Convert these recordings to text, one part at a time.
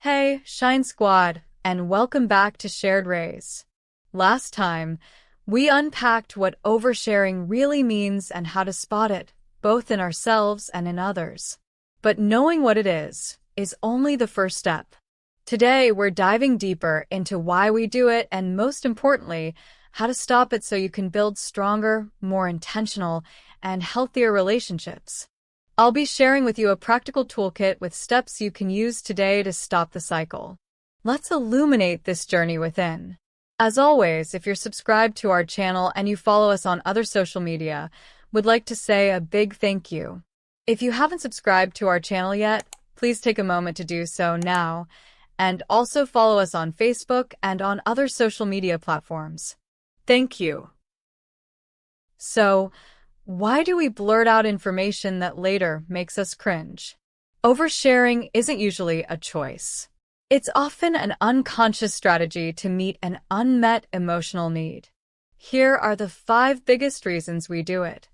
Hey, Shine Squad, and welcome back to Shared Rays. Last time, we unpacked what oversharing really means and how to spot it, both in ourselves and in others. But knowing what it is only the first step. Today, we're diving deeper into why we do it and, most importantly, how to stop it so you can build stronger, more intentional, and healthier relationships. I'll be sharing with you a practical toolkit with steps you can use today to stop the cycle. Let's illuminate this journey within. As always, if you're subscribed to our channel and you follow us on other social media, would like to say a big thank you. If you haven't subscribed to our channel yet, please take a moment to do so now, and also follow us on Facebook and on other social media platforms. Thank you. So, why do we blurt out information that later makes us cringe? Oversharing isn't usually a choice. It's often an unconscious strategy to meet an unmet emotional need. Here are the 5 biggest reasons we do it.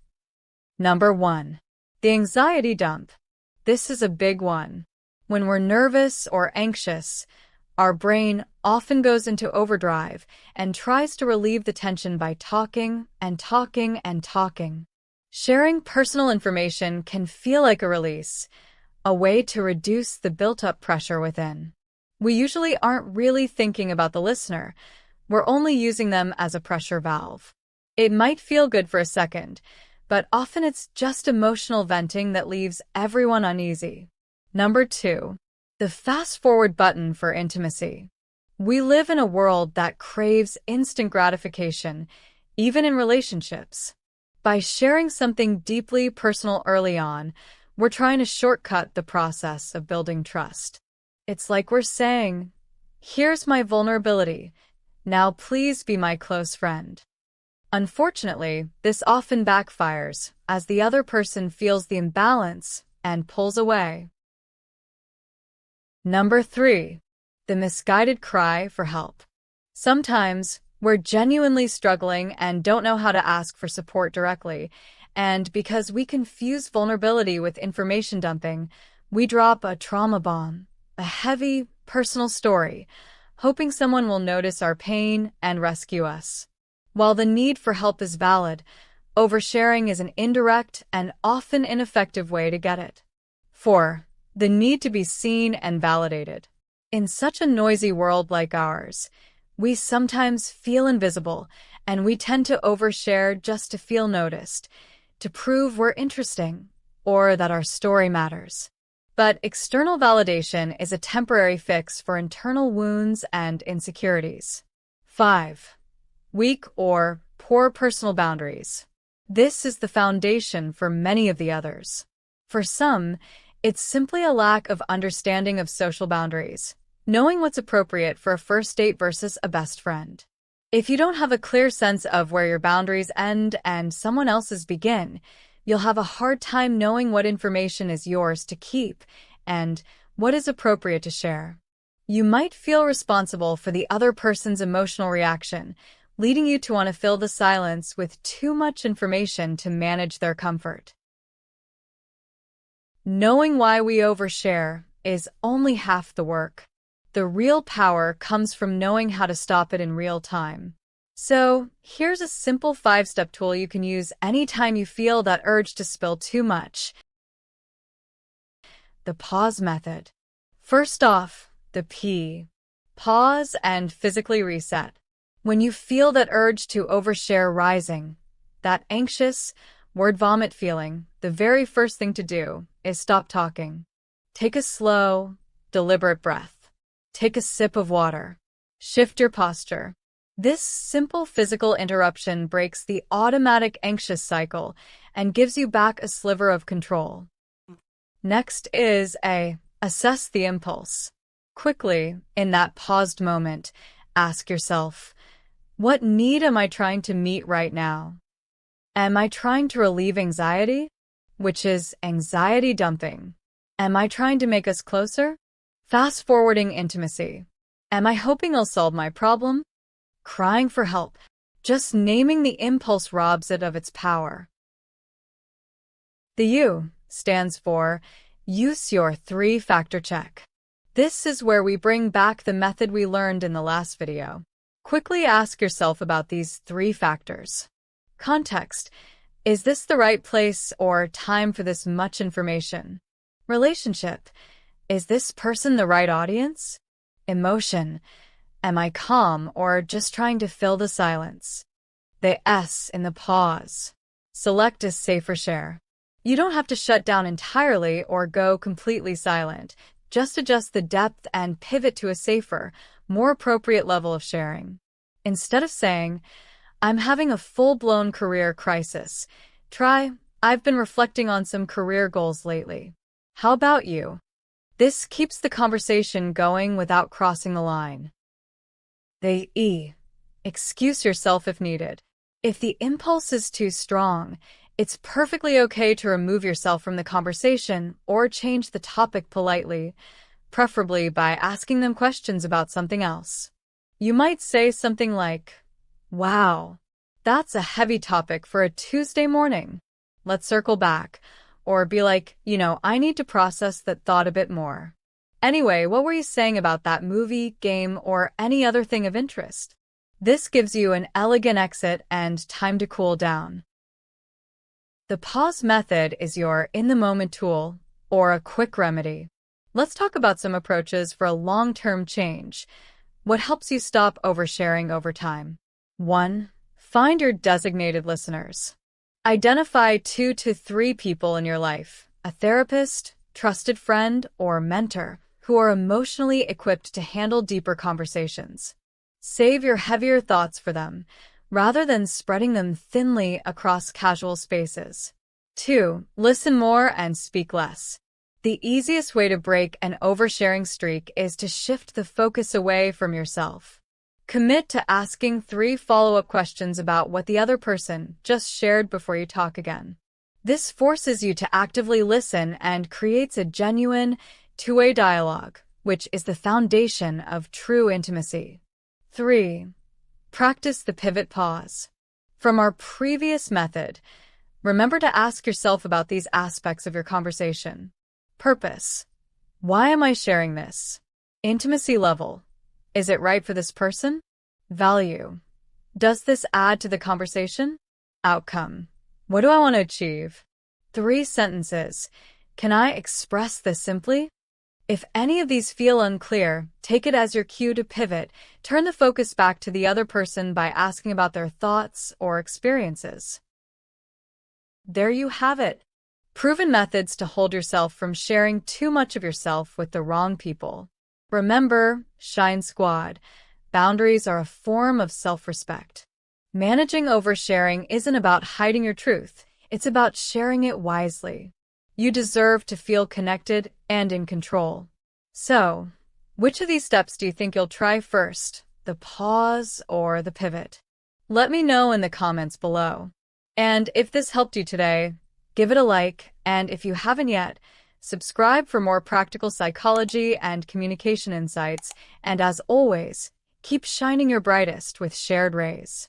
Number 1. The anxiety dump. This is a big one. When we're nervous or anxious, our brain often goes into overdrive and tries to relieve the tension by talking and talking and talking. Sharing personal information can feel like a release, a way to reduce the built-up pressure within. We usually aren't really thinking about the listener. We're only using them as a pressure valve. It might feel good for a second, but often it's just emotional venting that leaves everyone uneasy. Number 2. The fast-forward button for intimacy. We live in a world that craves instant gratification, even in relationships. By sharing something deeply personal early on, we're trying to shortcut the process of building trust. It's like we're saying, "Here's my vulnerability. Now please be my close friend." Unfortunately, this often backfires as the other person feels the imbalance and pulls away. Number 3. The misguided cry for help. Sometimes, we're genuinely struggling and don't know how to ask for support directly, and because we confuse vulnerability with information dumping, we drop a trauma bomb, a heavy, personal story, hoping someone will notice our pain and rescue us. While the need for help is valid, oversharing is an indirect and often ineffective way to get it. 4. The need to be seen and validated. In such a noisy world like ours, we sometimes feel invisible, and we tend to overshare just to feel noticed, to prove we're interesting, or that our story matters. But external validation is a temporary fix for internal wounds and insecurities. 5. Weak or poor personal boundaries. This is the foundation for many of the others. For some, it's simply a lack of understanding of social boundaries. Knowing what's appropriate for a first date versus a best friend. If you don't have a clear sense of where your boundaries end and someone else's begin, you'll have a hard time knowing what information is yours to keep and what is appropriate to share. You might feel responsible for the other person's emotional reaction, leading you to want to fill the silence with too much information to manage their comfort. Knowing why we overshare is only half the work. The real power comes from knowing how to stop it in real time. So, here's a simple 5-step tool you can use anytime you feel that urge to spill too much. The pause method. First off, the P. Pause and physically reset. When you feel that urge to overshare rising, that anxious, word vomit feeling, the very first thing to do is stop talking. Take a slow, deliberate breath. Take a sip of water. Shift your posture. This simple physical interruption breaks the automatic anxious cycle and gives you back a sliver of control. Next is assess the impulse. Quickly, in that paused moment, ask yourself, what need am I trying to meet right now? Am I trying to relieve anxiety, which is anxiety dumping? Am I trying to make us closer? Fast-forwarding intimacy. Am I hoping I'll solve my problem? Crying for help. Just naming the impulse robs it of its power. The U stands for use your 3-factor check. This is where we bring back the method we learned in the last video. Quickly ask yourself about these 3 factors. Context. Is this the right place or time for this much information? Relationship. Is this person the right audience? Emotion. Am I calm or just trying to fill the silence? The S in the pause. Select a safer share. You don't have to shut down entirely or go completely silent. Just adjust the depth and pivot to a safer, more appropriate level of sharing. Instead of saying, "I'm having a full-blown career crisis," try, "I've been reflecting on some career goals lately. How about you?" This keeps the conversation going without crossing the line. The E. Excuse yourself if needed. If the impulse is too strong, it's perfectly okay to remove yourself from the conversation or change the topic politely, preferably by asking them questions about something else. You might say something like, "Wow, that's a heavy topic for a Tuesday morning. Let's circle back." Or be like, "I need to process that thought a bit more. Anyway, what were you saying about that movie, game, or any other thing of interest?" This gives you an elegant exit and time to cool down. The pause method is your in-the-moment tool, or a quick remedy. Let's talk about some approaches for a long-term change. What helps you stop oversharing over time? 1. Find your designated listeners. Identify 2 to 3 people in your life, a therapist, trusted friend, or mentor, who are emotionally equipped to handle deeper conversations. Save your heavier thoughts for them, rather than spreading them thinly across casual spaces. 2. Listen more and speak less. The easiest way to break an oversharing streak is to shift the focus away from yourself. Commit to asking 3 follow-up questions about what the other person just shared before you talk again. This forces you to actively listen and creates a genuine, two-way dialogue, which is the foundation of true intimacy. 3. Practice the pivot pause. From our previous method, remember to ask yourself about these aspects of your conversation. Purpose. Why am I sharing this? Intimacy level. Is it right for this person? Value. Does this add to the conversation? Outcome. What do I want to achieve? 3 sentences. Can I express this simply? If any of these feel unclear, take it as your cue to pivot. Turn the focus back to the other person by asking about their thoughts or experiences. There you have it. Proven methods to hold yourself from sharing too much of yourself with the wrong people. Remember, Shine Squad, boundaries are a form of self-respect. Managing oversharing isn't about hiding your truth, it's about sharing it wisely. You deserve to feel connected and in control. So, which of these steps do you think you'll try first, the pause or the pivot? Let me know in the comments below. And if this helped you today, give it a like, and if you haven't yet, subscribe for more practical psychology and communication insights, and as always, keep shining your brightest with shared rays.